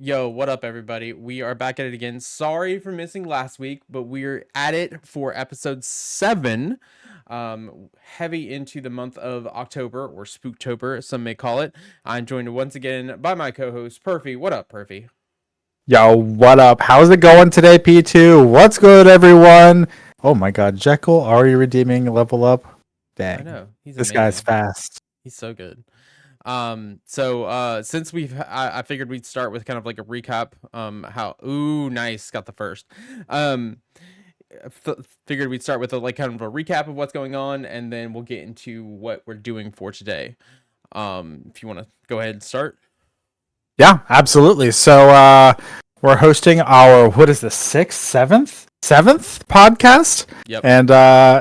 Yo, what up, everybody? We are back at it again. Sorry for missing last week, but we're at it for episode 7, heavy into the month of October, or Spooktober, as some may call it. I'm joined once again by my co-host, Perfy. What up, Perfy? Yo, what up? How's it going today, P2? What's good, everyone? Oh my god, Jekyll already redeeming level up? I Dang. know, he's This guy's amazing. fast. He's so good. Since I figured we'd start with kind of like a recap. Nice, got the first. Um, Figured we'd start with a kind of a recap of what's going on, and then we'll get into what we're doing for today. If you want to go ahead and start. Yeah, absolutely. So we're hosting our what is the seventh podcast? Yep. And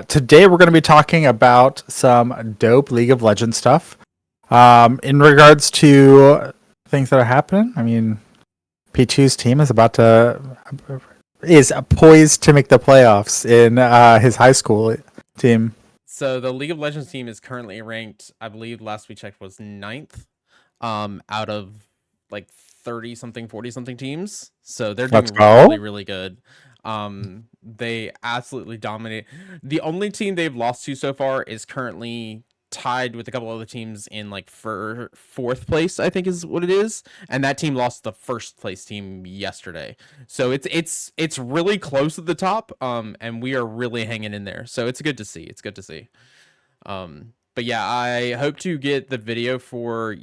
today we're gonna be talking about some dope League of Legends stuff. In regards to things that are happening, I mean P2's team is poised to make the playoffs in his high school team. So the League of Legends team is currently ranked, I believe last we checked was 9th, out of like 30 something, 40 something teams. So they're Let's doing go. really, really good. They absolutely dominate. The only team they've lost to so far is currently tied with a couple other teams in like for 4th place, I think is what it is, and that team lost the 1st place team yesterday. So it's really close at the top, and we are really hanging in there. So it's good to see. It's good to see. But yeah, I hope to get the video for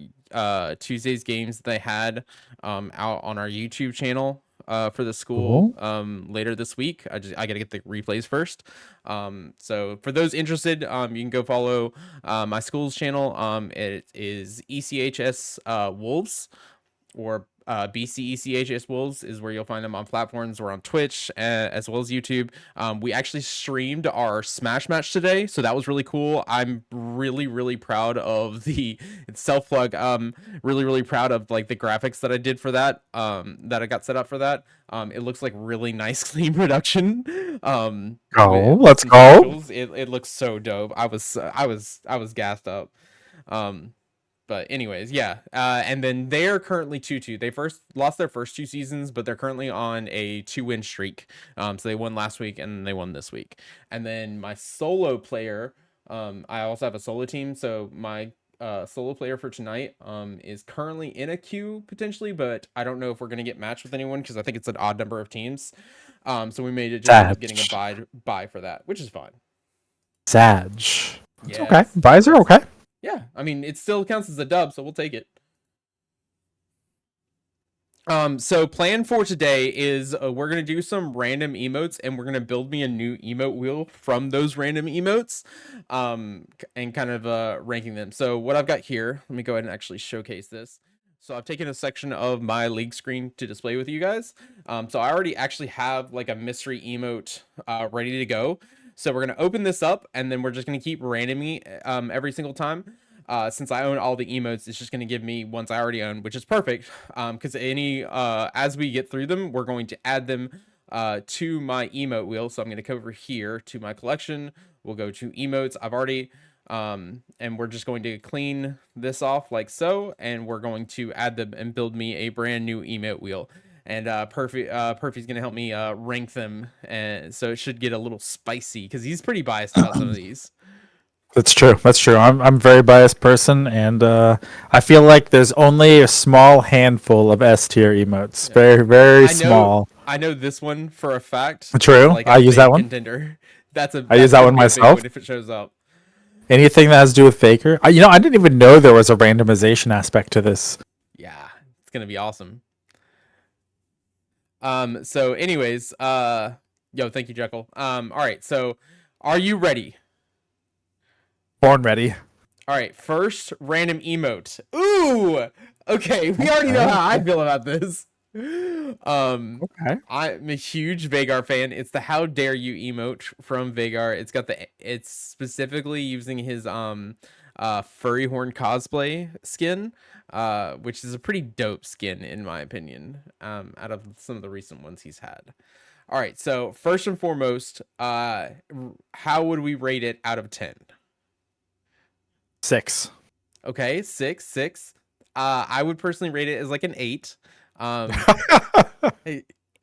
Tuesday's games that they had out on our YouTube channel for the school Cool. later this week. I gotta get the replays first. So for those interested, you can go follow my school's channel. It is ECHS Wolves, or BCECHS Wolves is where you'll find them on platforms. We're on Twitch as well as YouTube. We actually streamed our Smash match today, so that was really cool. I'm really, really proud of the self plug. Really, proud of like the graphics that I did for that. That I got set up for that. It looks like really nice, clean production. With Let's some go. specials, it looks so dope. I was gassed up. But anyways, yeah. And then they are currently 2-2. They first lost their first 2 seasons, but they're currently on a 2-win streak. So they won last week and they won this week. And then my solo player, I also have a solo team. So my solo player for tonight is currently in a queue potentially, but I don't know if we're gonna get matched with anyone because I think it's an odd number of teams. So we may just end Sag. up getting a buy for that, which is fine. Sag. It's Yeah, okay. Buys are okay. yeah. I mean, it still counts as a dub, so we'll take it. So plan for today is we're gonna do some random emotes, and we're gonna build me a new emote wheel from those random emotes, and kind of ranking them. So what I've got here, let me go ahead and actually showcase this. So I've taken a section of my league screen to display with you guys. So I already actually have like a mystery emote ready to go. So we're gonna open this up, and then we're just gonna keep randomly every single time. Since I own all the emotes, it's just going to give me ones I already own, which is perfect. Because as we get through them, we're going to add them to my emote wheel. So I'm going to come over here to my collection. We'll go to emotes. I've already And we're just going to clean this off like so, and we're going to add them and build me a brand new emote wheel. And Perfy's gonna help me rank them, and so it should get a little spicy because he's pretty biased about some of these. That's true. That's true. I'm a very biased person, and I feel like there's only a small handful of S tier emotes. Yeah. Very, very I know small. I know this one for a fact is True. like a I use that big one. contender. I use That's that gonna one be a big myself. one if it shows up. Anything that has to do with Faker. I didn't even know there was a randomization aspect to this. Yeah, it's gonna be awesome. So anyways, yo, thank you, Jekyll. All right, so are you ready? Born ready. All right, first random emote. Ooh, okay, we already know Okay. how I feel about this. Okay. I'm a huge Vagar fan. It's the "How dare you" emote from Vagar. It's specifically using his furry horn cosplay skin, which is a pretty dope skin in my opinion. Out of some of the recent ones he's had. All right, so first and foremost, how would we rate it out of 10? 6. Okay, 6. I would personally rate it as like an 8. Um,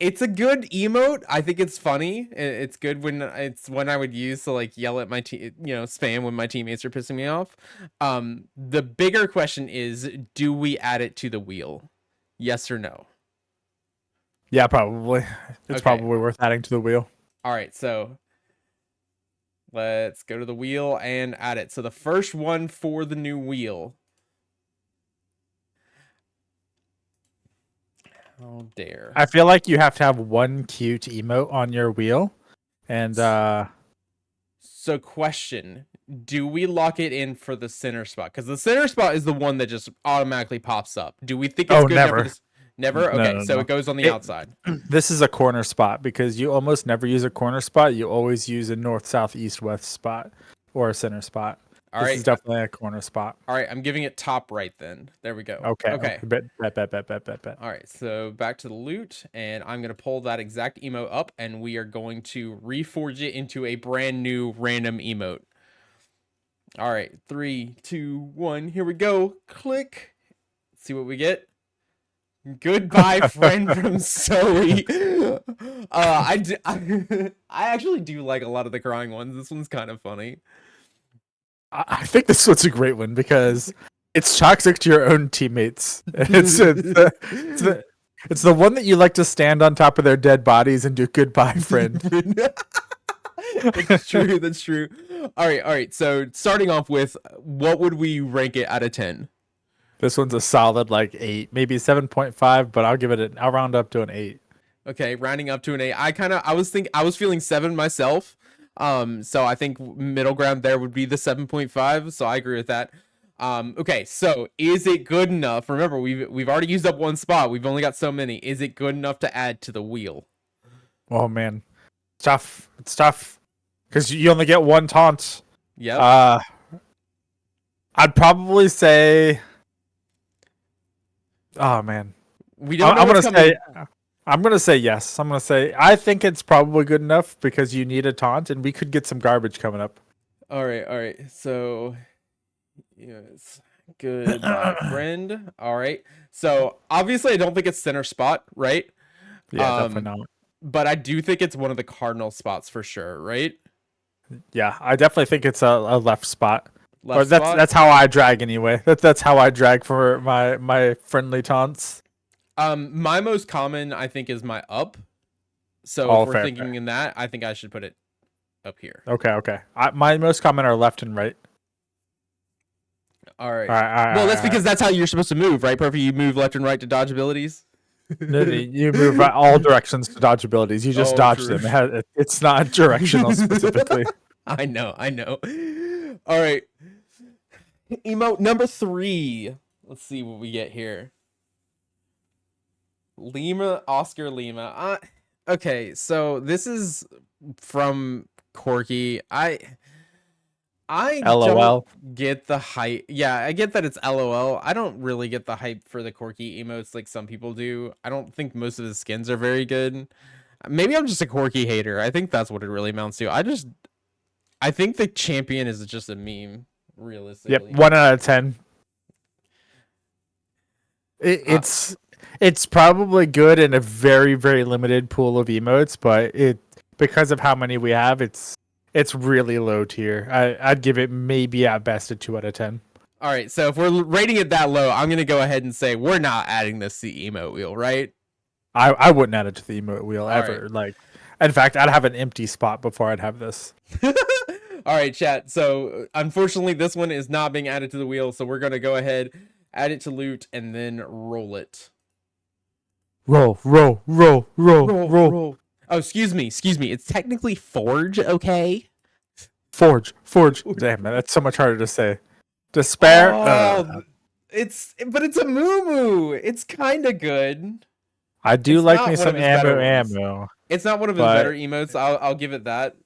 it's a good emote. I think it's funny. It's good when it's one I would use to like yell at my team, spam when my teammates are pissing me off. The bigger question is, do we add it to the wheel? Yes or no? Yeah, probably. It's Okay. probably worth adding to the wheel. All right. So let's go to the wheel and add it. So the first one for the new wheel. How dare. I feel like you have to have one cute emote on your wheel, and So question, do we lock it in for the center spot? Because the center spot is the one that just automatically pops up. Do we think it's oh, good enough for never. this? Never? No, Okay, no, so no. it goes on the It outside. this is a corner spot because you almost never use a corner spot. You always use a north, south, east, west spot or a center spot. All This is right. definitely a corner spot. All right, I'm giving it top right then. There we go. Okay, Okay. okay. Bet. All right, so back to the loot, and I'm going to pull that exact emote up, and we are going to reforge it into a brand new random emote. All right, 3, 2, 1, here we go. Click. Let's see what we get. Goodbye, friend from Zoe. I actually do like a lot of the crying ones. This one's kind of funny. I think this one's a great one because it's toxic to your own teammates. It's the one that you like to stand on top of their dead bodies and do goodbye, friend. That's true. That's true. All right. So starting off with, what would we rank it out of 10? This one's a solid like 8, maybe 7.5, but I'll round up to an 8. Okay, rounding up to an 8. I was feeling 7 myself. So I think middle ground there would be the 7.5. So I agree with that. Okay, so is it good enough? Remember, we've already used up one spot. We've only got so many. Is it good enough to add to the wheel? Oh man, it's tough. It's tough because you only get one taunt. Yep. I'd probably say. Oh man, We don't know what's coming. I'm gonna say yes. I'm gonna say I think it's probably good enough because you need a taunt, and we could get some garbage coming up. All right. So, yes, goodbye, friend. All right. So obviously, I don't think it's center spot, right? Yeah, definitely not. But I do think it's one of the cardinal spots for sure, right? Yeah, I definitely think it's a left spot. Or Left spot. that's how I drag anyway. That's how I drag for my friendly taunts. My most common, I think, is my up. So All if we're fair, thinking in that, I think I should put it up here. Okay. My most common are left and right. All right. All right. Well, that's because that's how you're supposed to move, right? Perfect. You move left and right to dodge abilities. No, you move all directions to dodge abilities. You just dodge true. them. It's not directional specifically. I know. All right. Emote number 3. Let's see what we get here. Oscar Lima. Okay, so this is from Corky. I LOL. don't get the hype. Yeah, I get that it's LOL. I don't really get the hype for the Corky emotes like some people do. I don't think most of the skins are very good. Maybe I'm just a Corky hater. I think that's what it really amounts to. I think the champion is just a meme. Yep, realistically. 1 out of 10. It, Uh, it's it's probably good in a very very limited pool of emotes, but it because of how many we have, it's really low tier. I'd give it maybe at best a 2 out of 10. all right, so if we're rating it that low, I'm gonna go ahead and say we're not adding this to the emote wheel, right? I wouldn't add it to the emote wheel All right. ever. Like, in fact, I'd have an empty spot before I'd have this. All right, chat. So unfortunately, this one is not being added to the wheel, so we're gonna go ahead, add it to loot, and then roll it. Roll, roll, roll, roll, Roll, roll. roll. Oh, excuse me, excuse me. It's technically Forge, okay? Forge, forge. Damn, man, that's so much harder to say. Despair. Oh, but it's a moo. It's kind of good. I do It's like not me one of some his better ammo, ones. ammo. It's not one of his better But emotes. I'll give it that.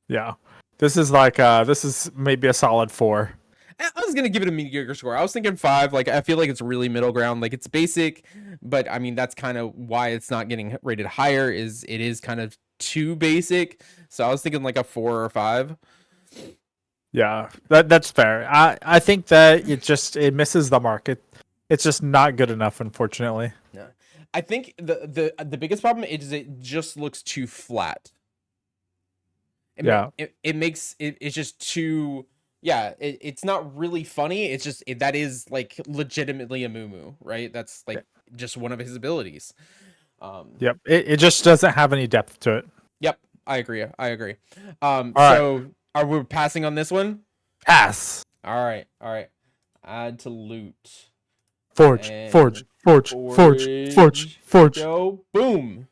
yeah, this is maybe a solid 4. I was gonna give it a mediocre score. I was thinking 5. Like I feel like it's really middle ground. Like it's basic, but I mean that's kind of why it's not getting rated higher. Is it is kind of too basic. So I was thinking like a 4 or 5. Yeah, that's fair. I think that it misses the mark. It's just not good enough, unfortunately. Yeah, I think the biggest problem is it just looks too flat. Yeah, It makes it's just too, yeah, it's not really funny. It's just that is like legitimately a moo, right? That's yeah. like just one of his abilities. Um, Yep. It just doesn't have any depth to it. yep, I agree. I agree. All right, So are we passing on this one? pass. All right. Add to loot Forge, forge, and forge, forge, forge, forage. forge. Go boom.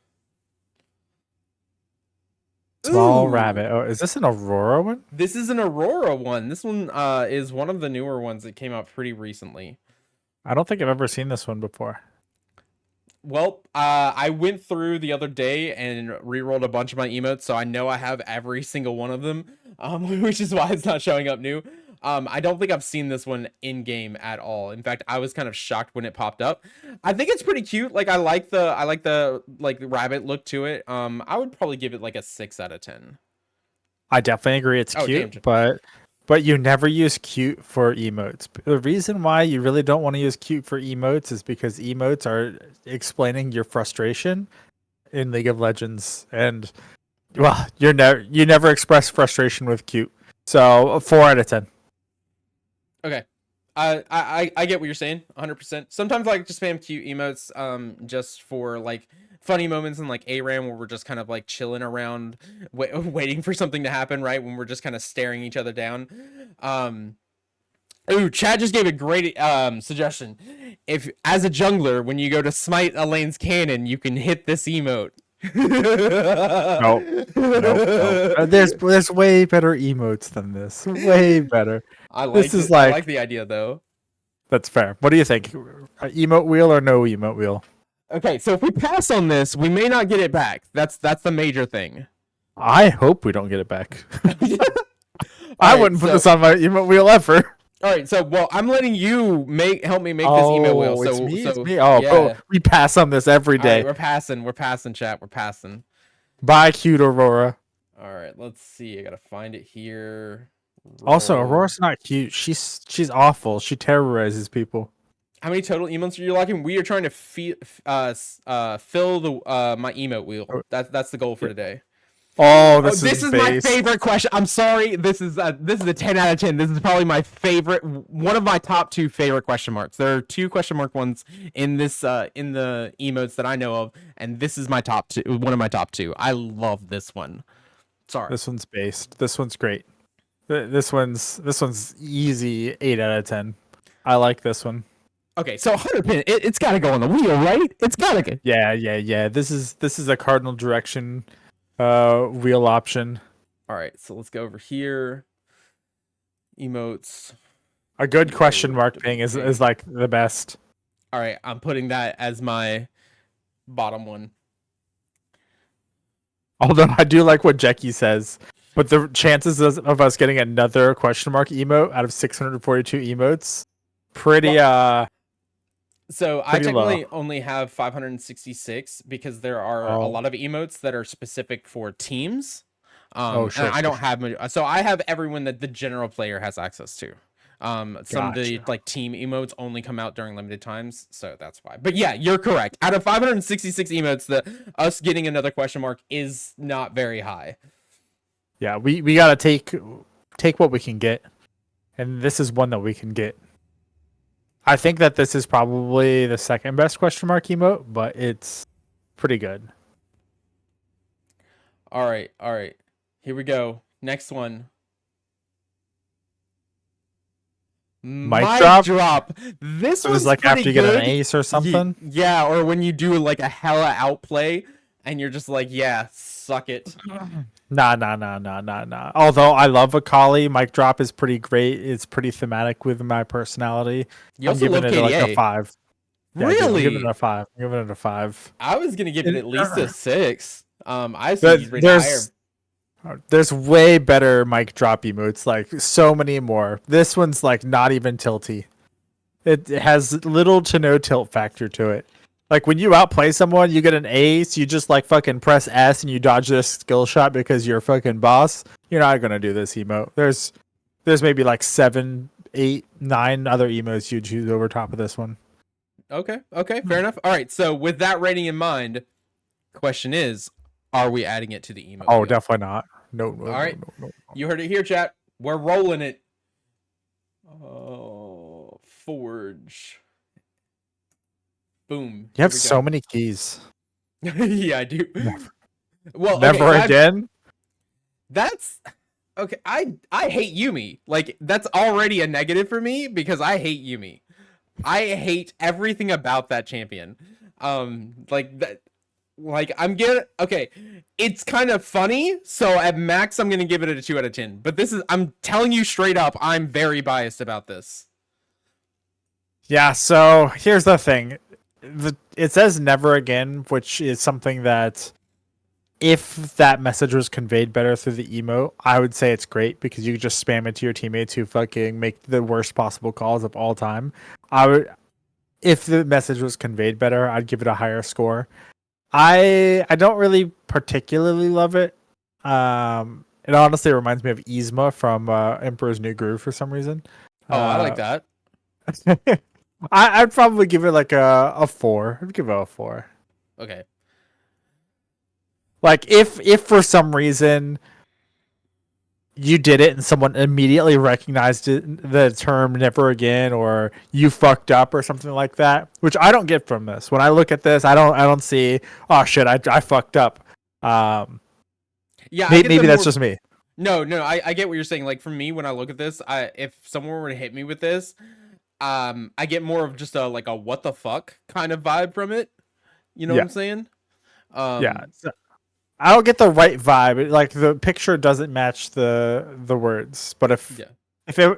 Small Ooh, rabbit. Oh, is this an Aurora one? this is an Aurora one. This one is one of the newer ones that came out pretty recently. I don't think I've ever seen this one before. Well, I went through the other day and re-rolled a bunch of my emotes, so I know I have every single one of them, which is why it's not showing up new. I don't think I've seen this one in game at all. In fact, I was kind of shocked when it popped up. I think it's pretty cute. Like I like the like rabbit look to it. I would probably give it like a 6 out of 10. I definitely agree it's Oh, damn. cute, but you never use cute for emotes. The reason why you really don't want to use cute for emotes is because emotes are explaining your frustration in League of Legends, and well, you never express frustration with cute. So a 4 out of 10. Okay. I get what you're saying 100%. Sometimes I like to spam cute emotes just for like funny moments in like ARAM where we're just kind of like chilling around waiting for something to happen, right? When we're just kind of staring each other down. Um Ooh, Chad just gave a great suggestion. If as a jungler, when you go to smite a lane's cannon, you can hit this emote. Nope, nope, nope. There's way better emotes than this. Way better. I This like is it. I like like the idea though. that's fair. What do you think? Emote wheel or no emote wheel? Okay, so if we pass on this, we may not get it back. That's the major thing. I hope we don't get it back. All I right, wouldn't put so this on my emote wheel ever. well, I'm letting you help me make this email wheel. Oh, it's me. It's So me. Oh, bro, yeah. we pass on this every All right, day. we're passing. We're passing, chat. We're passing. Bye, cute Aurora. All right, let's see. I gotta find it here. Also, Roll. Aurora's not cute. She's awful. She terrorizes people. How many total emotes are you liking? We are trying to fill the my emote wheel. Oh, That's the goal for yeah. today. Oh, Oh, this is this is my base. favorite question. I'm sorry. This is a 10 out of 10. This is probably my favorite, one of my top 2 favorite question marks. There are 2 question mark ones in this in the emotes that I know of, and this is my top 2, one of my top 2. I love this one. Sorry. This one's based. This one's great. This one's easy 8 out of 10. I like this one. Okay, so 100 pin. It's got to go on the wheel, right? It's got to go. Yeah, yeah, yeah. This is a cardinal direction wheel option. All right, so let's go over here. Emotes. A good question mark ping is EOWA. like the best. All right, I'm putting that as my bottom one. Although I do like what Jackie says, but the chances of us getting another question mark emote out of 642 emotes, pretty Well, uh so I pretty low. technically only have 566 because there are a Oh, lot of emotes that are specific for teams. Oh, And sure, I sure, don't sure. have so I have everyone that the general player has access to. Some of the Gotcha. like team emotes only come out during limited times, so that's why. But yeah, you're correct. Out of 566 emotes, the us getting another question mark is not very high. Yeah, we gotta take what we can get, and this is one that we can get. I think that this is probably the second best question mark emote, but it's pretty good. All right, all right. Here we go. Next one. Mic Mic drop. drop. This It was one's like pretty after you get an good. ace or something. Yeah, or when you do like a hella outplay and you're just like, yeah, suck it. Nah, nah, nah, nah, nah, nah. Although I love Akali, mic drop is pretty great. It's pretty thematic with my personality. You I'm also giving love it like a KDA. 5. Yeah, I do. I'm giving it Really? a 5. I'm giving it a 5. I was gonna give it It- at least a 6. I think But he's rated higher. there's way better mic drop emotes, like so many more. This one's like not even tilty. It has little to no tilt factor to it. Like when you outplay someone, you get an ace, you just like fucking press S and you dodge this skill shot because you're a fucking boss. You're not gonna do this emote. There's maybe like 7, 8, 9 other emotes you choose over top of this one. Okay, okay, fair enough. All right, so with that rating in mind, question is, are we adding it to the emote Oh, wheel? definitely not. No, no, All no, right, no, no. you heard it here, chat. We're rolling it. Oh, Forge. Boom. You Here have we so go. many keys. Yeah, I do. Never, Well, okay, never again. that's okay. I hate Yumi. Like that's already a negative for me because I hate Yumi. I hate everything about that champion. Like that. Like I'm gonna okay. It's kind of funny, so at max I'm gonna give it a 2 out of 10. But this is I'm telling you straight up, I'm very biased about this. Yeah, so here's the thing. It says never again, which is something that if that message was conveyed better through the emote, I would say it's great because you could just spam it to your teammates who fucking make the worst possible calls of all time. I would if the message was conveyed better, I'd give it a higher score. I don't really particularly love it. It honestly reminds me of Yzma from Emperor's New Groove for some reason. Oh, I like Uh, that. I'd probably give it like a 4. I'd give it a 4. Okay. Like if for some reason you did it and someone immediately recognized the term never again or you fucked up or something like that, which I don't get from this. When I look at this, I don't see, oh shit, I fucked up. Um Yeah, I get the maybe that's more just me. no, no, I get what you're saying. Like for me, when I look at this, I if someone were to hit me with this, I get more of just a like a what the fuck kind of vibe from it. You know what Yeah. I'm saying? Yeah. Um, I don't get the right vibe. Like the picture doesn't match the words. But if yeah.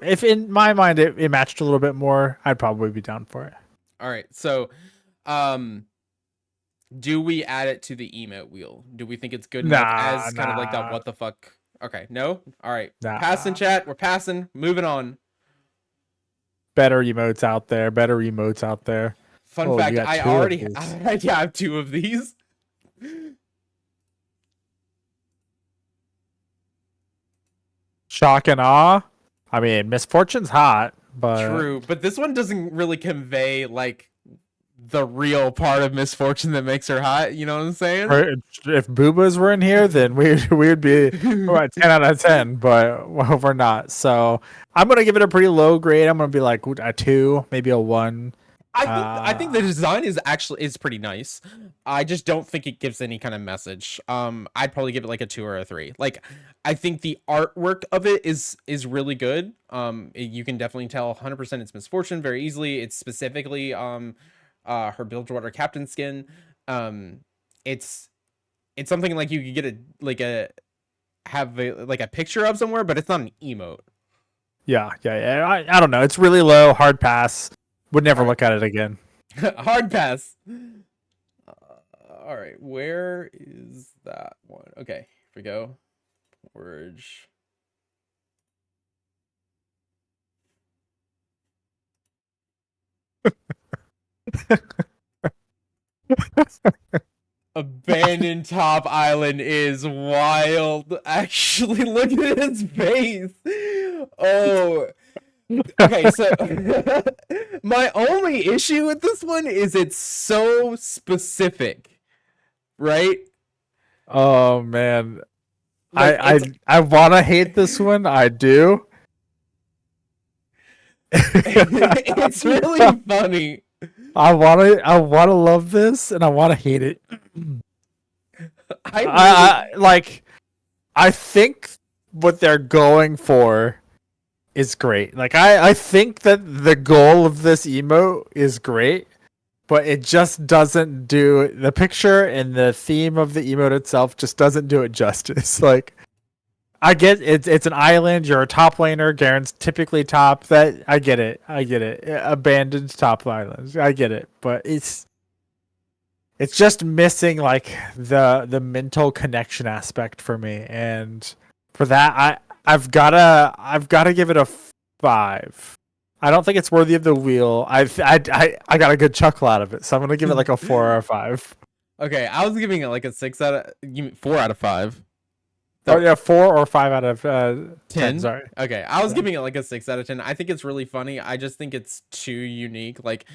if in my mind it matched a little bit more, I'd probably be down for it. All right. So, um, do we add it to the emote wheel? Do we think it's good enough Nah, as kind of like that nah, what the fuck? Okay, no. All right. Passing nah. chat. We're passing. Moving on. Better emotes out there. Better emotes out there. Fun Oh, you fact, got I 2 of already these. I have 2 of these. Shock and awe. I mean, misfortune's hot, but True, but this one doesn't really convey like the real part of misfortune that makes her hot. You know what I'm saying? if boobas were in here, then we'd be what 10 out of 10. But well, we're not. So I'm gonna give it a pretty low grade. I'm gonna be like a 2, maybe a 1. I think the design is pretty nice. I just don't think it gives any kind of message. I'd probably give it like a 2 or a 3. Like I think the artwork of it is really good. You can definitely tell 100% it's misfortune very easily. It's specifically her Bilgewater captain skin. Um it's it's something like you could get a like a have like a picture of somewhere, but it's not an emote. Yeah, yeah, yeah. I don't know. It's really low. Hard pass. Would never All right. look at it again. Hard pass. All right, where is that one? Okay, here we go. Forge. Abandoned Top Island is wild. Actually, look at his face. Oh, okay. So my only issue with this one is it's so specific, right? Oh man, Like I I want to hate this one. I do. it's really funny. I want to love this, and I want to hate it. I really Like I think what they're going for is great. Like I think that the goal of this emote is great, but it just doesn't do the picture and the theme of the emote itself just doesn't do it justice. Like I get it's an island, you're a top laner, Garen's typically top. That I get it. I get it. Abandoned top islands. I get it. But it's just missing like the mental connection aspect for me. And for that I've gotta give it a 5. I don't think it's worthy of the wheel. I got a good chuckle out of it, so I'm gonna give it like a 4 or a 5. okay. I was giving it like a 4 out of 5. Oh So yeah, 4 or 5 out of 10. 10. Sorry. Okay, I was Yeah. giving it like a 6 out of 10. I think it's really funny. I just think it's too unique. Like,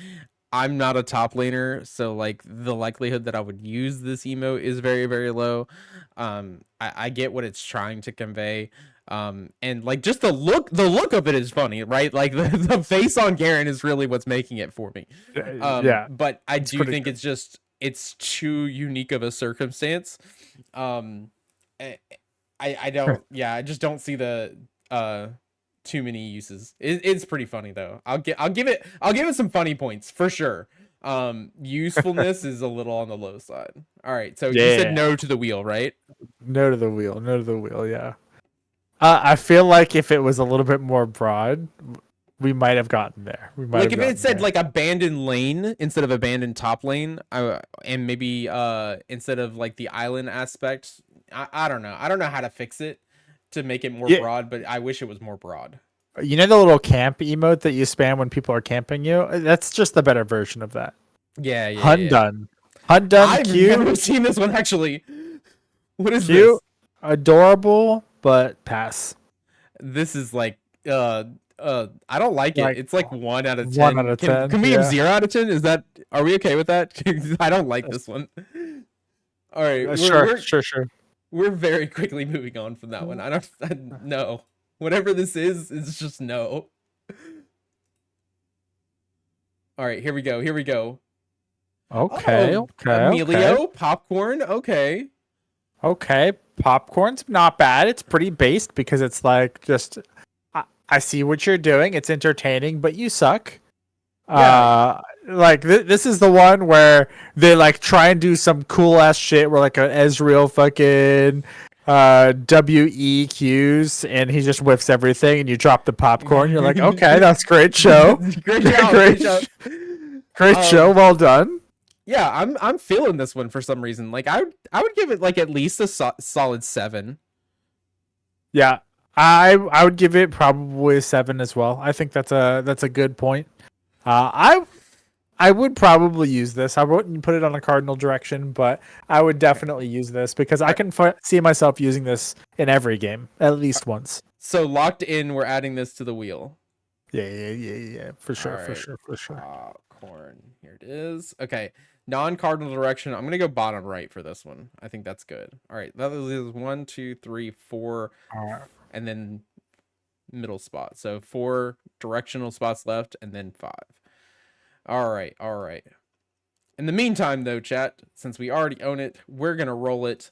I'm not a top laner, so like the likelihood that I would use this emote is very, very low. I get what it's trying to convey. And like just the look of it is funny, right? Like the face on Garen is really what's making it for me. Yeah, But I it's do pretty think good. it's too unique of a circumstance. Um, I don't, yeah, I just don't see the uh too many uses. It's pretty funny though. I'll give it some funny points for sure. Usefulness is a little on the low side. All right, so you said Yeah. no to the wheel, right? No to the wheel. No to the wheel. Yeah. I feel like if it was a little bit more broad, we might have gotten there. We might Like have if it gotten said there. like abandoned lane instead of abandoned top lane, and maybe instead of like the island aspect, I don't know. I don't know how to fix it to make it more Yeah. broad, but I wish it was more broad. You know the little camp emote that you spam when people are camping you? That's just the better version of that. Yeah, yeah, Hunt yeah. done. Hunt done. I've Cute. never seen this one actually. What is Cute. this? Adorable, but pass. This is like I don't like it. Like It's like 1 out of 1 out 10. of Can 10. can we have Yeah. 0 out of 10? Is that are we okay with that? 'Cause I don't like this one. All right, we're Sure. we're Sure. Sure. we're very quickly moving on from that one. No. Whatever this is just no. All right, here we go. Here we go. Okay. Oh, Okay. Okay. Emilio popcorn. Okay. Okay, popcorn's not bad. It's pretty based because it's like just I see what you're doing. It's entertaining, but you suck. Yeah. Like this is the one where they like try and do some cool ass shit where like a Ezreal fucking WEQs and he just whiffs everything and you drop the popcorn. You're like, okay, that's great show. Great job. Great great, job. great show. Um, Well done. yeah, I'm feeling this one for some reason. Like I would give it like at least a solid 7. Yeah, I would give it probably a 7 as well. I think that's a good point. I would probably use this. I wouldn't put it on a cardinal direction, but I would definitely use this because I Alright, can see myself using this in every game at least once. so locked in, we're adding this to the wheel. Yeah, yeah, yeah, yeah, for All sure, for right. sure, for sure. Popcorn. Here it is. Okay. Non-cardinal direction. I'm gonna go bottom right for this one. I think that's good. All right. That is 1, 2, 3, 4, All right. and then middle spot. So 4 directional spots left, and then 5. All right. All right. In the meantime, though, chat, since we already own it, we're gonna roll it.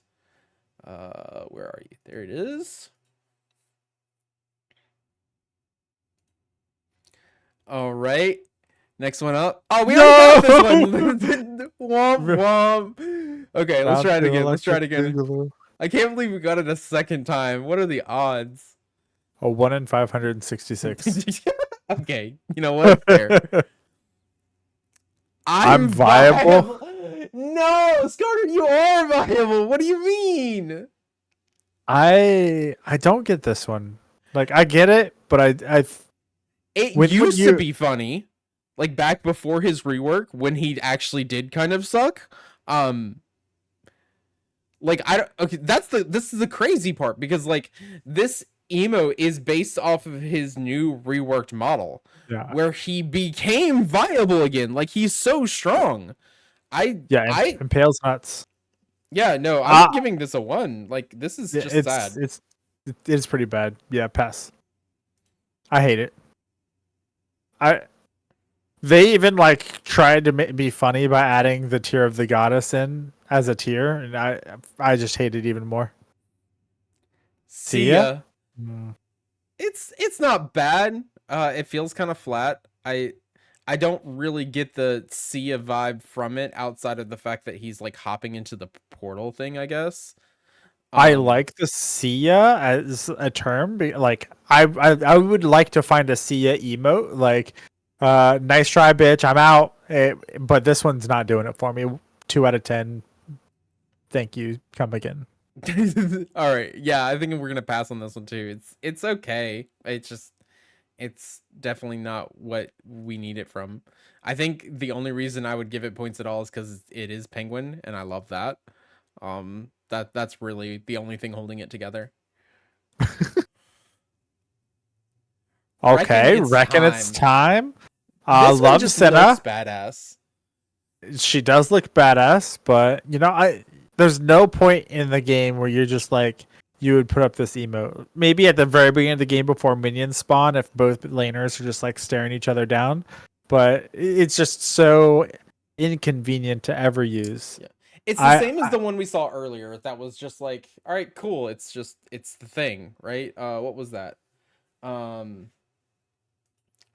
Where are you? There it is. All right. Next one up. Oh, we already got this one. Womp womp. Okay, let's Round try it two again. Let's try it electric again. boogaloo. I can't believe we got it a second time. What are the odds? A 1 in 566. Okay, you know what? Fair. I'm I'm viable. viable. No, Scarter, you are viable. What do you mean? I don't get this one. Like I get it, but I It when used to you be funny, like back before his rework when he actually did kind of suck. Um, Like I don't. Okay, this is the crazy part because like this emo is based off of his new reworked model Yeah, where he became viable again. Like he's so strong. I yeah, I impales nuts. yeah, no, I'm Uh giving this a 1. Like this is just it's sad. it's it's pretty bad. Yeah, pass. I hate it. I They even like tried to be funny by adding the tier of the goddess in as a tier, and I just hate it even more. See See ya. ya. Mm. It's not bad. It feels kind of flat. I don't really get the Sia vibe from it outside of the fact that he's like hopping into the portal thing, I guess. I Um like the see ya as a term. Like I would like to find a see ya emote. Like, nice try, bitch. I'm out. But this one's not doing it for me. 2 out of 10. Thank you. Come again. all right. Yeah, I think we're going to pass on this one too. It's okay. It's just it's definitely not what we need it from. I think the only reason I would give it points at all is cuz it is Penguin and I love that. That's really the only thing holding it together. Reckon Okay, it's reckon it's time. time. This one Love just looks Senna. badass. She does look badass, but I there's no point in the game where you're just like you would put up this emote. Maybe at the very beginning of the game before minions spawn, if both laners are just like staring each other down, but it's just so inconvenient to ever use. Yeah. It's the I, same as I the one we saw earlier that was just like, all right, cool. It's the thing, right? What was that? Um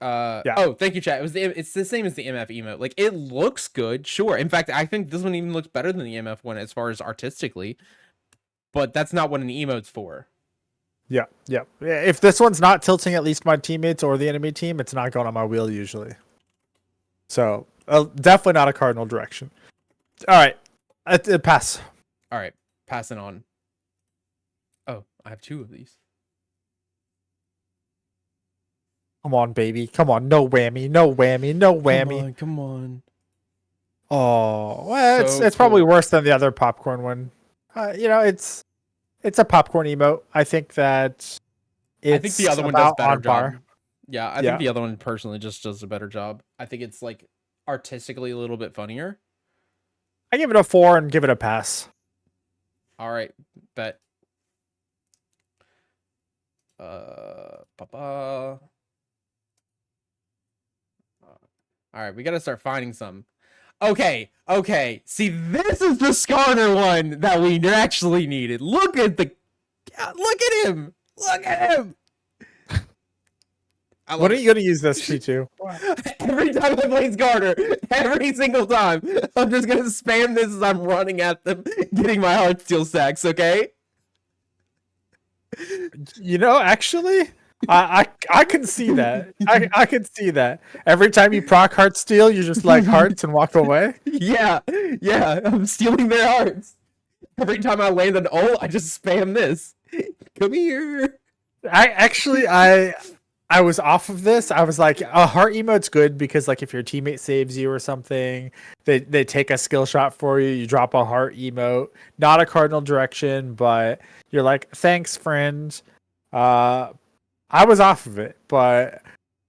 yeah, oh, thank you, chat. It's the same as the MF emote. Like it looks good, sure. In fact, I think this one even looks better than the MF one as far as artistically, but that's not what an emote's for. yeah, yeah. If this one's not tilting at least my teammates or the enemy team, it's not going on my wheel usually. So definitely not a cardinal direction. All right, pass. All right, passing on. Oh, I have 2 of these. Come on, baby. Come on. No whammy. No whammy. No Come whammy. on, come on. Oh, well, it's So it's probably cool. worse than the other popcorn one. It's a popcorn emote. I think that I think the it's other one does about better on job. par. Yeah, I think Yeah, the other one personally just does a better job. I think it's like artistically a little bit funnier. I give it a 4 and give it a pass. All right, bet. Papa. All right, we got to start finding some. Okay, okay. See, this is the Skarner one that we actually needed. Look at him. Look at him. I When love are it. you going to use this, P2? Every time I play Skarner, every single time, I'm just gonna spam this as I'm running at them, getting my Heartsteel stacks. Okay. Actually, I can see that. I can see that. Every time you proc heart steal, you just like hearts and walk away. Yeah, yeah. I'm stealing their hearts. Every time I land an ult, I just spam this. Come here. I was off of this. I was like, a heart emote's good because like if your teammate saves you or something, they take a skill shot for you. You drop a heart emote, not a cardinal direction, but you're like, thanks, friend. Uh, I was off of it, but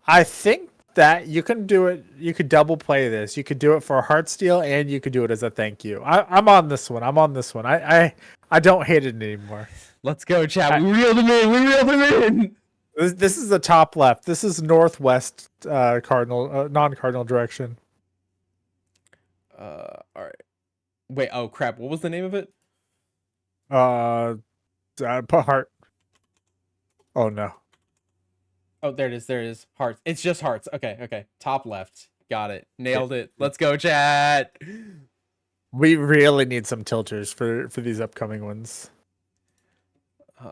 I think that you can do it. You could double play this. You could do it for a heart steal, and you could do it as a thank you. I'm on this one. I'm on this one. I don't hate it anymore. Let's go, chat. I, We reeled him in. We reeled him in. this is the top left. This is northwest cardinal non-cardinal direction. All right. Wait. Oh crap. What was the name of it? Uh, put heart. Oh no. Oh, there it is. There it is. Hearts. It's just hearts. Okay. Okay. Top left. Got it. Yeah. Nailed it. Let's go, chat. We really need some tilters for these upcoming ones.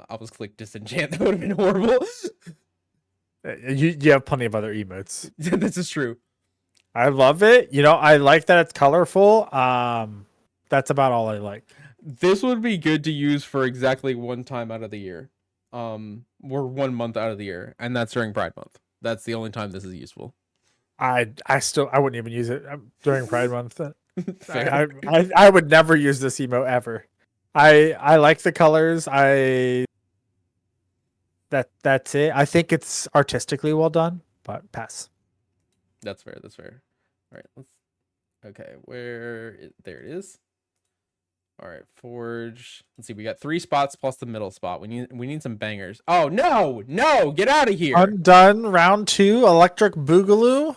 I was click disenchant. That would have been horrible. You have plenty of other emotes. This is true. I love it. I like that it's colorful. That's about all I like. This would be good to use for exactly one time out of the year. We're 1 month out of the year, and that's during Pride Month. That's the only time this is useful. I wouldn't even use it during Pride Month. Fair. I would never use this emote ever. I like the colors. That's it. I think it's artistically well done, but pass. That's fair. That's fair. All right. Let's. Okay. There it is. All right. Forge. Let's see. We got 3 spots plus the middle spot. We need some bangers. Oh no! No! Get out of here! Undone round 2, Electric Boogaloo.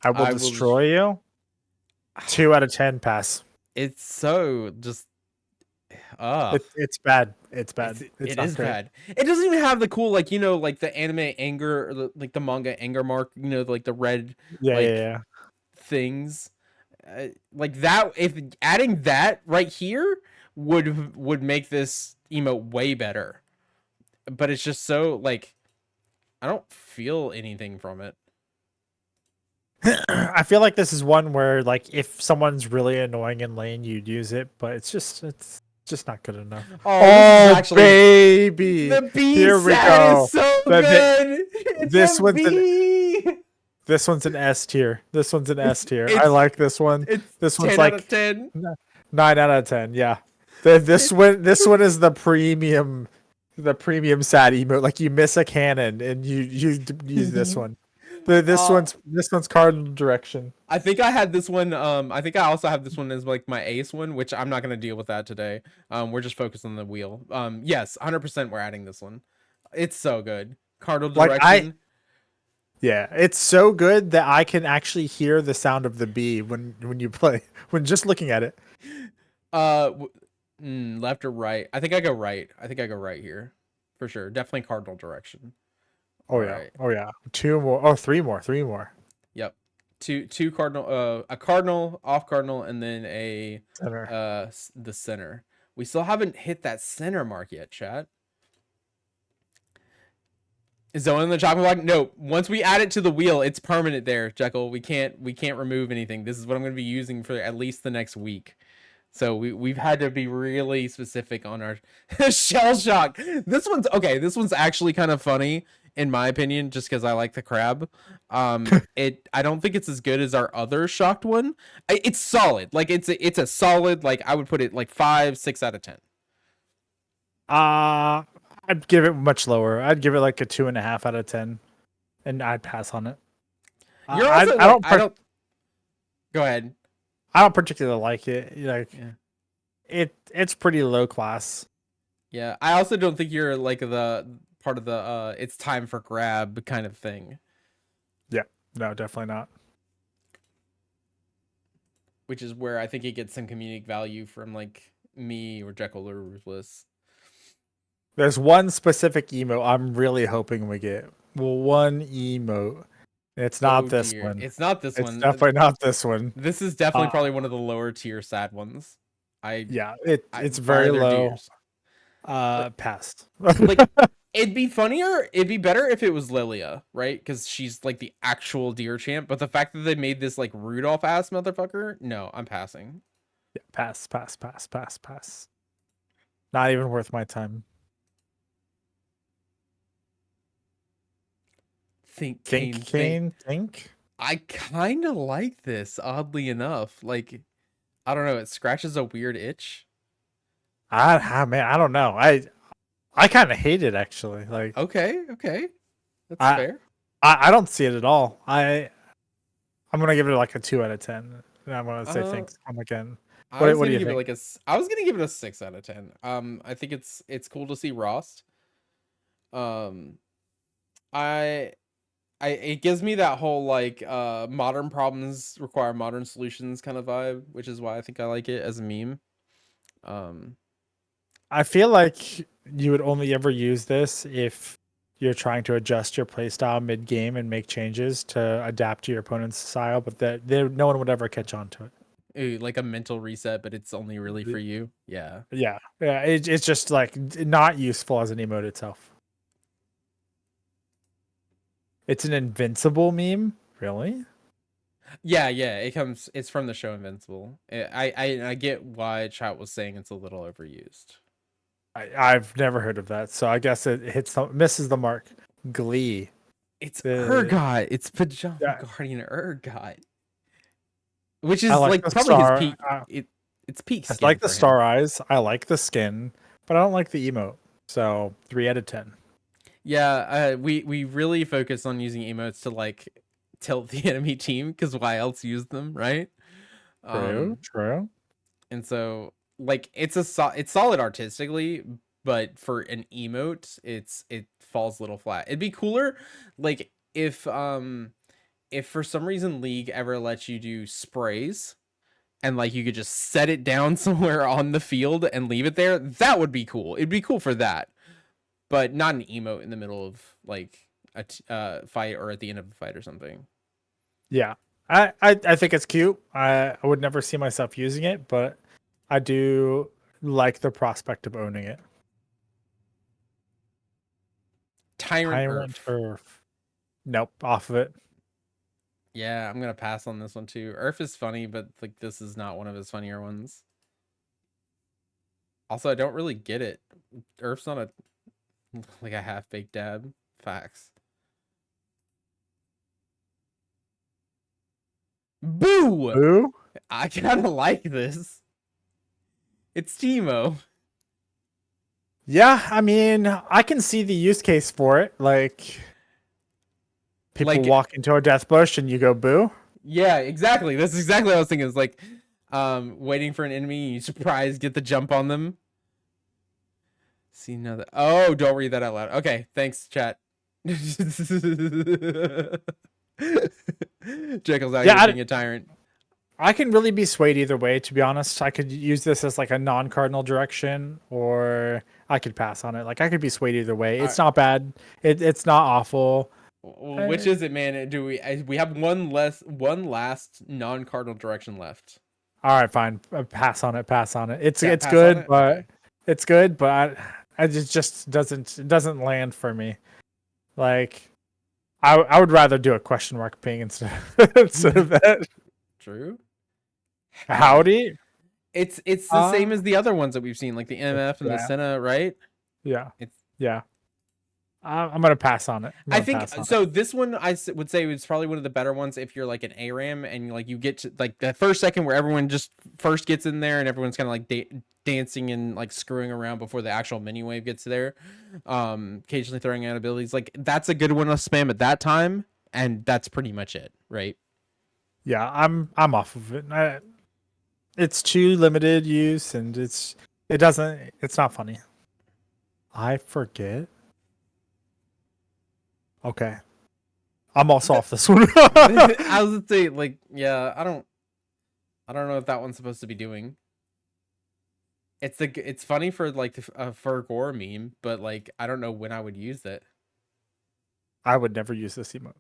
I will I will just. destroy you. 2 out of 10 pass. It's so just. Ugh. It's bad. It's It's bad. It's it not is great. bad. It doesn't even have the cool like like the anime anger or like the manga anger mark. Like the red Yeah, yeah, like yeah. things like that. If adding that right here would make this emote way better. But it's just so like I don't feel anything from it. I feel like this is one where like if someone's really annoying in lane, you'd use it, but it's just not good enough. Oh, this is Oh actually baby, the B here we set is go. so The, good. It's this a one's an B. this one's an S tier. This one's an S tier. I It's like this one. it's This one's 10 out of like 10. 9 out of 10. Yeah, It's this one is the premium sad emote. Like you miss a cannon and you use this one. uh This one's cardinal direction. I think I had this one. I think I also have this one as like my ace one, which I'm not gonna deal with that today. We're just focused on the wheel. Yes, 100% we're adding this one. It's so good. Cardinal Like direction. yeah, it's so good that I can actually hear the sound of the bee when you play when just looking at it. Uh, left or right? I think I go right. I think I go right here, for sure. Definitely cardinal direction. All Oh yeah, right. oh yeah. Two more. Oh, three more. Three more. Yep. Two cardinal. A cardinal, off cardinal, and then a Center. the center. We still haven't hit that center mark yet, chat. Zone in the chopping block? No. Once we add it to the wheel, it's permanent there, Jekyll. We can't remove anything. This is what I'm going to be using for at least the next week. So we've had to be really specific on our shell shock. This one's okay. This one's actually kind of funny in my opinion, just because I like the crab. I don't think it's as good as our other shocked one. It's solid. Like it's a solid. Like I would put it like 5, 6 out of 10. Uh I'd give it much lower. I'd give it like a 2.5 out of 10, and I'd pass on it. You're also I like don't I don't. Go ahead. I don't particularly like it. Like Yeah. it's pretty low class. Yeah. I also don't think you're like the part of the it's time for grab kind of thing. Yeah, no, definitely not. Which is where I think it gets some comedic value from like me or Jekyll or Ruthless. There's one specific emote I'm really hoping we get. Well, one emote. It's Oh not this dear. one. It's not this It's one. definitely not this one. This is definitely Uh, probably one of the lower tier sad ones. I yeah, I it's by very their low. deers. Like Passed. like it'd be funnier, it'd be better if it was Lilia, right? Because she's like the actual deer champ. But the fact that they made this like Rudolph ass motherfucker, no, I'm passing. Yeah, pass, pass, pass, pass, pass. Not even worth my time. Think Kane, Think, think. Kane, think. I kind of like this, oddly enough. Like, I don't know, it scratches a weird itch. Man, I don't know. I kind of hate it actually. Like Okay, okay. That's I, fair. I don't see it at all. I'm gonna give it like a 2 out of 10. And I'm gonna say Uh, thanks. Come again. I was What do gonna you give it think? like I was gonna give it a 6 out of 10. I think it's cool to see Rost. Um, I it gives me that whole like modern problems require modern solutions kind of vibe, which is why I think I like it as a meme. Um, I feel like you would only ever use this if you're trying to adjust your playstyle mid game and make changes to adapt to your opponent's style, but no one would ever catch on to it. like a mental reset, but it's only really for you. Yeah. Yeah, yeah, it's just like not useful as an emote itself. It's an invincible meme, really? Yeah, yeah, it's from the show Invincible. I get why chat was saying it's a little overused. I've never heard of that, so I guess it misses the mark. Glee. It's The Urgot. It's Pajama yeah, Guardian Urgot, which I is like like the probably his star. peak. It's peak I skin like the for him. star eyes. I like the skin, but I don't like the emote. So 3 out of 10. Yeah, we really focus on using emotes to like tilt the enemy team because why else use them, right? True, Um, true. and so like it's solid artistically, but for an emote, it falls a little flat. It'd be cooler, like if for some reason League ever lets you do sprays and like you could just set it down somewhere on the field and leave it there, that would be cool. It'd be cool for that, but not an emote in the middle of like fight or at the end of a fight or something. Yeah. I think it's cute. I would never see myself using it, but I do like the prospect of owning it. Tyrant Tyrant Earth. Earth. Nope, off of it. Yeah, I'm gonna pass on this one too. Earth is funny, but like this is not one of his funnier ones. Also, I don't really get it. Earth's not a like a half baked dab. Facts. Boo! Who? I kind of like this. It's Timo. Yeah, I mean, I can see the use case for it. Like people Like, walk into a death bush and you go boo. yeah, exactly. That's exactly what I was thinking. It's like, waiting for an enemy, you surprise, get the jump on them. See another. Oh, don't read that out loud. Okay, thanks, chat. Jekyll's out Yeah, here being a tyrant. I can really be swayed either way, to be honest. I could use this as like a non-cardinal direction, or I could pass on it. Like I could be swayed either way. All It's right. not bad. It's not awful. Which is it, man? Do we have one last non-cardinal direction left? All right, fine. Pass on it. Pass on it. It's Pass on good, it. but Okay. it's good, but I just doesn't land for me. Like I would rather do a question mark ping instead instead of that. True. Howdy. Howdy. It's the Uh same as the other ones that we've seen, like the MF and the yeah, Senna, right? yeah, It's yeah. I'm gonna pass on it. I'm I gonna think pass on it. so. This one would say it's probably one of the better ones if you're like an ARAM and like you get to like the first second where everyone just first gets in there and everyone's kind of like dancing and like screwing around before the actual mini wave gets there. Occasionally throwing out abilities like that's a good one to spam at that time, and that's pretty much it, right? Yeah, I'm off of it. It's too limited use, and it's not funny. I forget. Okay, I'm also off this one. I was gonna say like yeah, I don't know if that one's supposed to be doing. It's funny for like for a gore meme, but like I don't know when I would use it. I would never use this emote.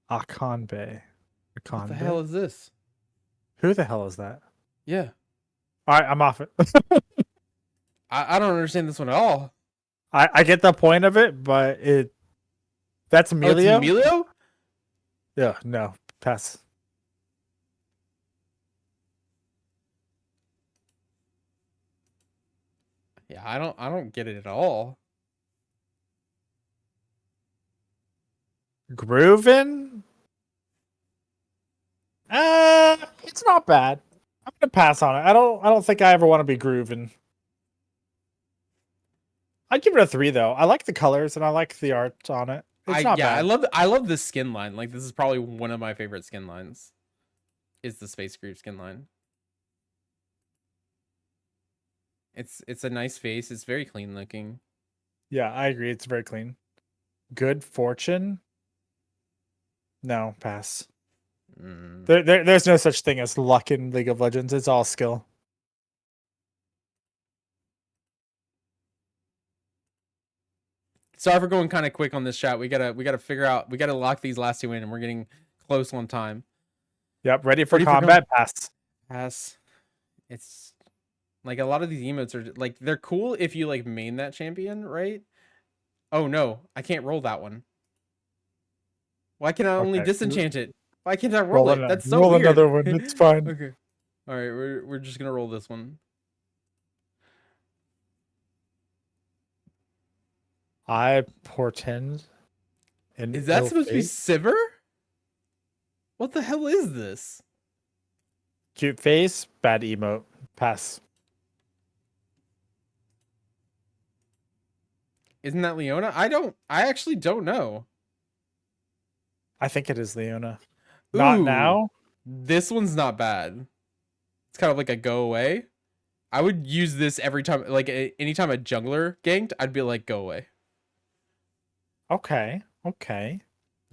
Akanbe. What the hell Akanbe. is this? Who the hell is that? Yeah. All right, I'm off it. I don't understand this one at all. I get the point of it, but that's Oh, it's Emilio. Emilio? Yeah, no, pass. Yeah, I don't get it at all. Groovin. It's not bad. I'm gonna pass on it. I don't think I ever want to be grooving. I'd give it a 3 though. I like the colors and I like the art on it. It's not I bad. love this skin line. Like this is probably one of my favorite skin lines. Is the Space Groove skin line. It's a nice face. It's very clean looking. Yeah, I agree. It's very clean. Good fortune. No, pass. Mm. There's no such thing as luck in League of Legends. It's all skill. Sorry for going kind of quick on this chat. We gotta figure out. We gotta lock these last two in, and we're getting close on time. Yep, ready for Ready for combat. Pass. pass? It's like a lot of these emotes are like they're cool if you like main that champion, right? Oh no, I can't roll that one. Why can I only Okay, disenchant it? Why can't I roll it? That's so roll weird. another one. It's fine. Okay. All right, we're just gonna roll this one. I portend an Is that ill supposed to be fate. Sivir? What the hell is this? Cute face, bad emote. Pass. Isn't that Leona? I actually don't know. I think it is Leona. Not Ooh, now. this one's not bad. It's kind of like a go away. I would use this every time, like anytime a jungler ganked, I'd be like, go away. Okay. Okay.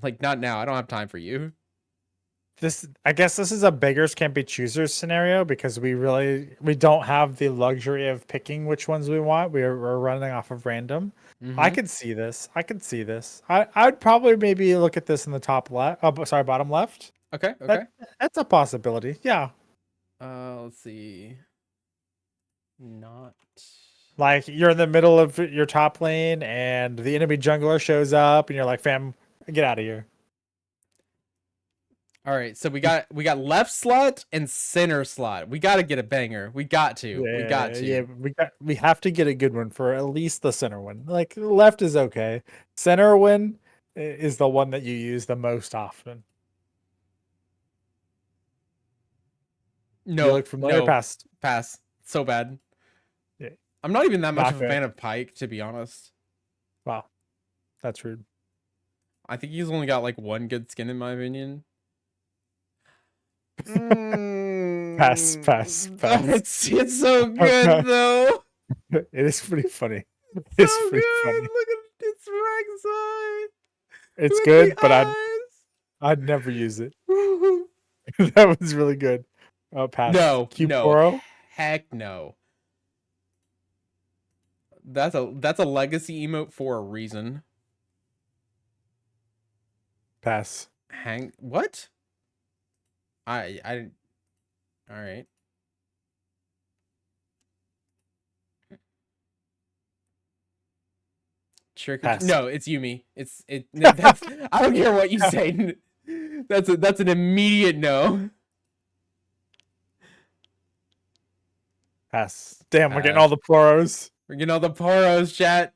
Like, not now. I don't have time for you. I guess this is a beggars can't be choosers scenario because we don't have the luxury of picking which ones we want. We're running off of random. I Mm-hmm. could see this. I could see this. I'd probably maybe look at this in the top left. Oh, sorry, bottom left. Okay, That okay. that's a possibility. Yeah. Let's see. Not. Like you're in the middle of your top lane and the enemy jungler shows up and you're like, fam, get out of here. All right, so we got left slot and center slot. We got to get a banger. We got to. We got Yeah, to. we have to get a good one for at least the center one. Like left is okay. Center one is the one that you use the most often. You No, look familiar no, past. pass. So bad. Yeah, I'm not even that much not of a good. fan of Pike, to be honest. Wow, that's rude. I think he's only got like one good skin in my opinion. Pass, pass, pass. It's so good though. It is pretty funny. So It's pretty good. funny. Look at its Rek'Sai It's with the good, but eyes. I'd never use it. That was really good. Oh, pass. No, no, Cuporo, heck no. That's a legacy emote for a reason. pass. Hang what? I all right. Trick or Pass. no, it's Yumi. That's I don't care what you say. That's an immediate no. Pass. Damn, we're getting all Pass. the Poros. We're getting all the poros, chat.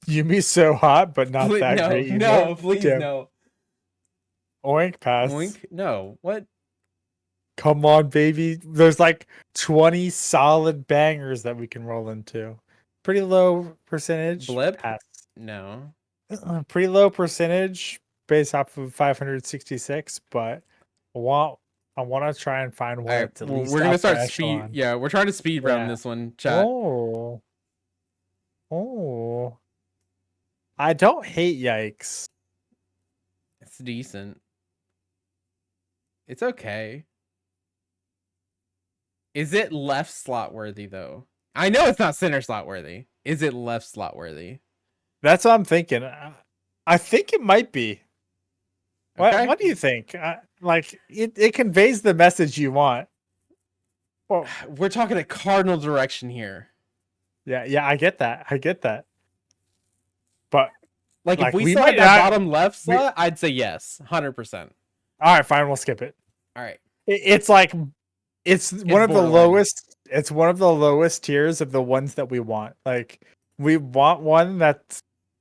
Yumi's so hot, but not Please, that no, great emote. no, please Damn. no. Oink, pass. Oink, no. What? Come on, baby. There's like 20 solid bangers that we can roll into. Pretty low percentage. Blip? Pass. No. Pretty low percentage based off of 566, but I want I want to try and find All one right. that's at Well, least we're gonna upper start speed. echelon. Yeah, we're trying to speed round Yeah. this one, chat. Oh. Oh. I don't hate yikes. It's decent. It's okay. Is it left slot worthy though? I know it's not center slot worthy. Is it left slot worthy? That's what I'm thinking. I think it might be. Okay. What do you think? Like it conveys the message you want. Well, We're talking a cardinal direction here. yeah, I get that. I get that. But Like if like we we still had might that not. bottom left We slot, I'd say yes, 100%. All right, fine. We'll skip it. All right. It's like it's one It's of the borderline. lowest. It's one of the lowest tiers of the ones that we want. Like we want one that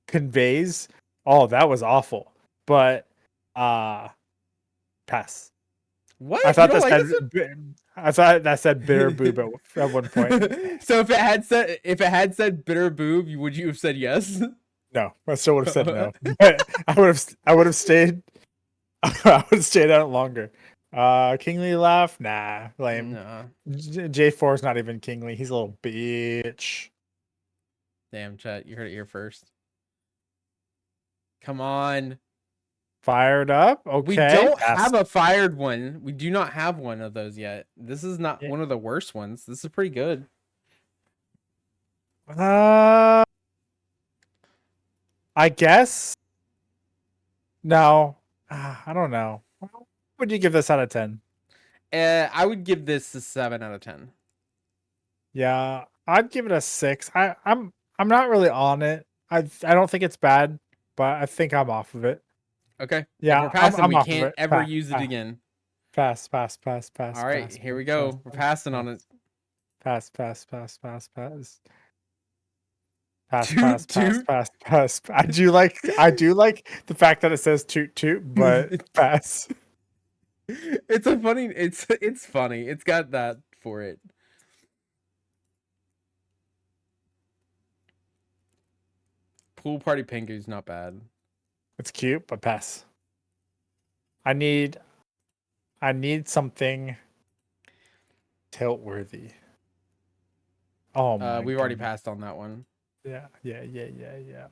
conveys. Oh, that was awful. But pass. I What? You thought don't that like said this one? I thought that said bitter boob at one point. So if it had said bitter boob, would you have said yes? No, I still would have said no. But I would have stayed I would have stayed out longer. Kingly laugh? Nah, lame. No. J4 is not even kingly. He's a little bitch. Damn, chat. You heard it here first. Come on. Fired up? We Okay. don't Pass. have a fired one. We do not have one of those yet. This is not Yeah. one of the worst ones. This is pretty good. Uh I guess. No. I don't know. What would you give this out of 10? I would give this a 7 out of 10. Yeah, I'd give it a 6. I'm not really on it. I don't think it's bad, but I think I'm off of it. Okay. If we're Yeah, passing, I'm we off of can't it. ever use it again. Pass, pass, pass, All pass, right, pass, here pass, we pass, go. We're pass, passing on it. pass, pass, pass, pass, pass, pass, Pass, Toot pass, pass, toot. pass, pass. I do like the fact that it says toot toot, but pass. It's funny. It's got that for it. Pool party pingu's not bad. It's cute, but pass. I need I need something tilt worthy. Oh my We've already goodness. passed on that one. Yeah, yeah, yeah, yeah, yeah.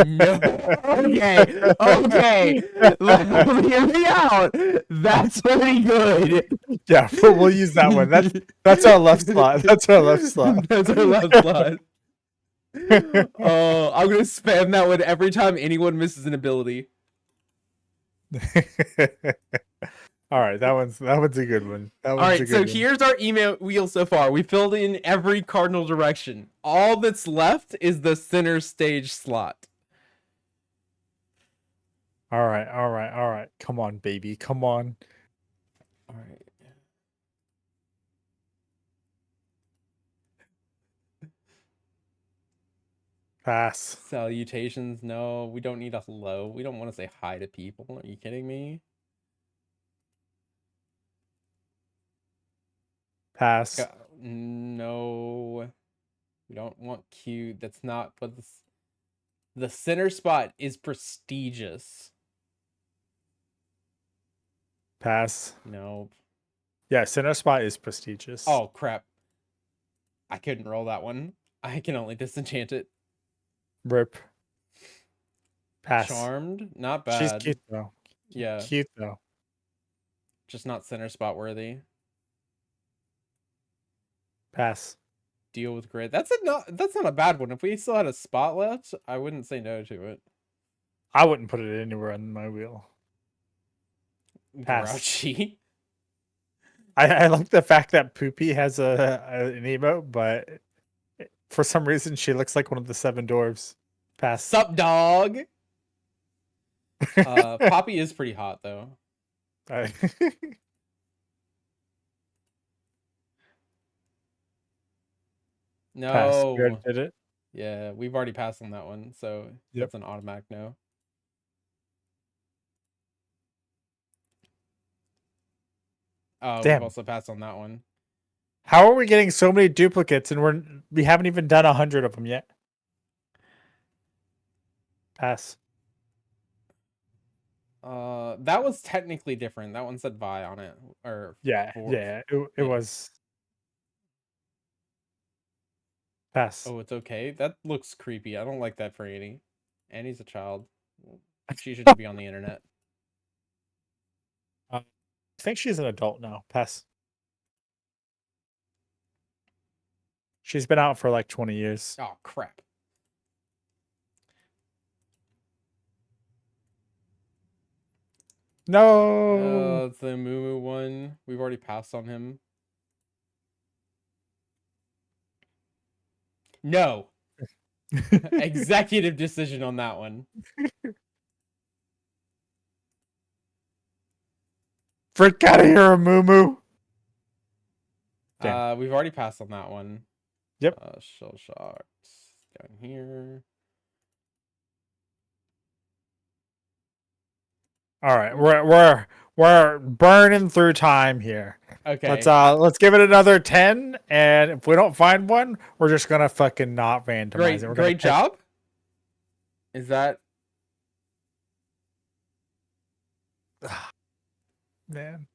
No. Okay. Okay. Hear me out. That's pretty good. Yeah, we'll use that one. That's our left slot. That's our left slot. That's our last slot. Oh, I'm gonna spam that one every time anyone misses an ability. All right, that one's a good one. That All one's a right, so good one. here's our email wheel so far. We filled in every cardinal direction. All that's left is the center stage slot. All right, all right, all right. Come on, baby. Come on. All right. Pass. Salutations. No, we don't need a hello. We don't want to say hi to people. Are you kidding me? Pass. No, we don't want cute. That's not what the center spot is prestigious. Pass. No. Yeah, center spot is prestigious. Oh, crap. I couldn't roll that one. I can only disenchant it. Rip. Pass. Charmed, not She's bad. cute though. Yeah, Cute though. just not center spot worthy. Pass. Deal with grid. That's not a bad one. If we still had a spot left, I wouldn't say no to it. I wouldn't put it anywhere on my wheel. Pass. Grouchy. I like the fact that Poopy has an emote, but for some reason she looks like one of the seven dwarves. Pass. Sup, dog. Poppy is pretty hot though. I- Pass. We already No. did it. Yeah, we've already passed on that one, so Yep. that's an automatic no. We've Damn. also passed on that one. How are we getting so many duplicates and we haven't even done 100 of them yet? Pass. That was technically different. That one said Vi on it, or Yeah, for. yeah. It Yeah. was. Pass. Oh, it's okay. That looks creepy. I don't like that for Annie. Annie's a child. She shouldn't be on the internet. I think she's an adult now. Pass. She's been out for like 20 years. Oh crap. No. It's the Moo one. We've already passed on him. No. Executive decision on that one. Frick out of here, Moo. We've already passed on that one. Yep. Shell shocks down here. All right, we're burning through time here. Okay. Let's give it another 10, and if we don't find one, we're just gonna fucking not randomize it. We're Great job. Is that man?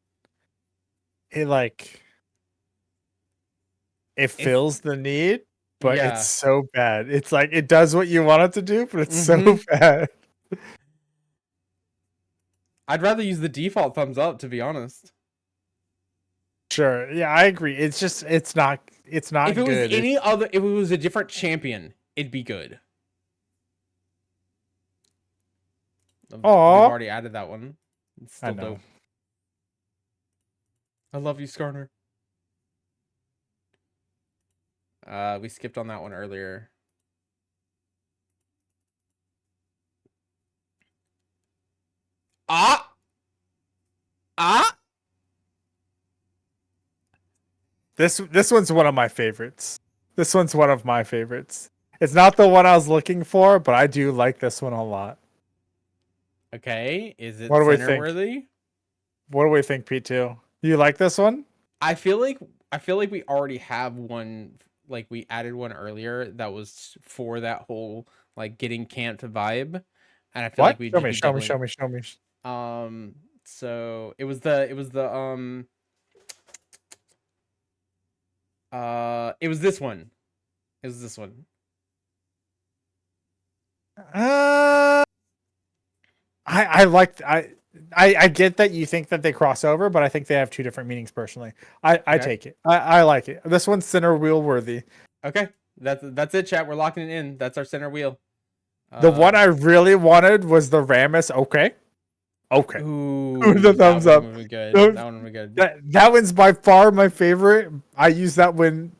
It fills the need, but yeah. it's so bad. It's like it does what you want it to do, but it's so bad. I'd rather use the default thumbs up, to be honest. Sure, yeah, I agree. It's just it's not If it good. was any other, if it was a different champion, it'd be good. We've already added that one. It's still dope. I love you, Skarner. We skipped on that one earlier. Ah! This one's one of my favorites. This one's one of my favorites. It's not the one I was looking for, but I do like this one a lot. Okay, is it What do we center think? worthy? What do we think, P2? You like this one? I feel like we already have one. Like we added one earlier that was for that whole like getting camped vibe, and I feel like What? we'd Show just me, be show me, show doubling. me, show me. So it was this one. It was this one. Uh, I like I get that you think that they cross over, but I think they have two different meanings personally. I Okay. take it. I like it. This one's center wheel worthy. Okay. That's it, chat. We're locking it in. That's our center wheel. The one Uh, I really wanted was the Ramus. Okay. Okay. The ooh, that thumbs one up. would be good. The- That one would be good. that one's by far my favorite. I use that one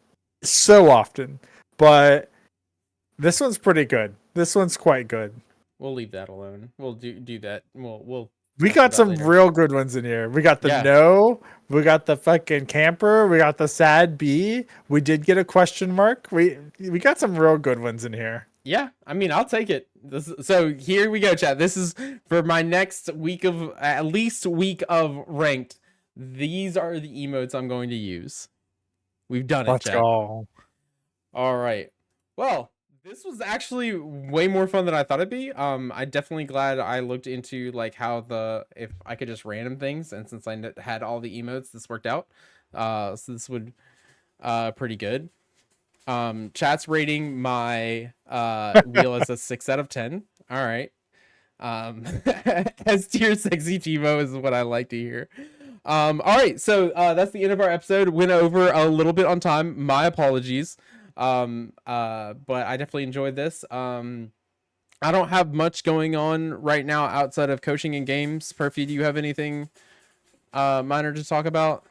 so often, but this one's pretty good. This one's quite good. We'll leave that alone. We'll do that. We'll We mess with got that some later. real good ones in here. We got the Yeah. no, we got the fucking camper, we got the sad bee. We did get a question mark. We got some real good ones in here. Yeah, I mean, I'll take it. So here we go, chat. This is for my next week of at least week of ranked. These are the emotes I'm going to use. We've done it, Let's chat. go. All right. Well, this was actually way more fun than I thought it'd be. I definitely glad I looked into like how if I could just random things, and since I had all the emotes, this worked out. So this would pretty good. Chat's rating my wheel as a 6 out of 10. All right. S tier sexy Chivo is what I like to hear. All right, so that's the end of our episode. Went over a little bit on time. My apologies. But I definitely enjoyed this. I don't have much going on right now outside of coaching and games. Perfy, do you have anything minor to talk about?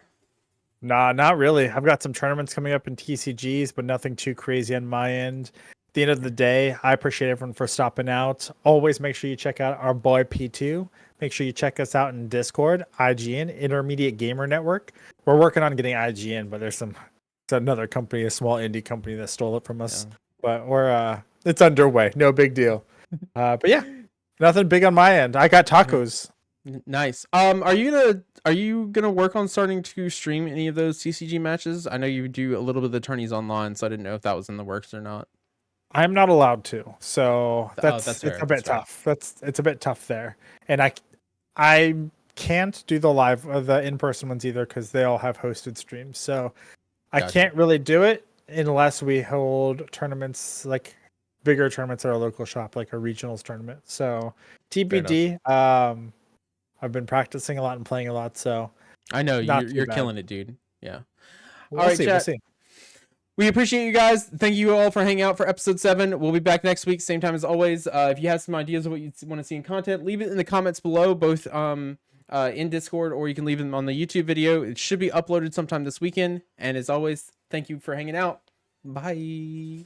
Nah, not really. I've got some tournaments coming up in TCGs, but nothing too crazy on my end. At the end of the day, I appreciate everyone for stopping out. Always make sure you check out our boy P2. Make sure you check us out in Discord, IGN, Intermediate Gamer Network. We're working on getting IGN, but it's another company, a small indie company that stole it from us. Yeah. But it's underway. No big deal. But yeah, nothing big on my end. I got tacos. Nice. Are you gonna work on starting to stream any of those CCG matches? I know you do a little bit of the tourneys online, so I didn't know if that was in the works or not. I'm not allowed to, so Oh, that's it's fair. a That's bit fair. tough. It's a bit tough there, and I can't do the live the in person ones either because they all have hosted streams. So I Gotcha. can't really do it unless we hold tournaments like bigger tournaments at our local shop, like a regionals tournament. So Fair enough. TBD. I've been practicing a lot and playing a lot, so I know not too you're bad. killing it, dude. Yeah. All We'll right, see. We'll chat. see. We appreciate you guys. Thank you all for hanging out for episode 7. We'll be back next week, same time as always. If you have some ideas of what you want to see in content, leave it in the comments below, both in Discord, or you can leave them on the YouTube video. It should be uploaded sometime this weekend. And as always, thank you for hanging out. Bye.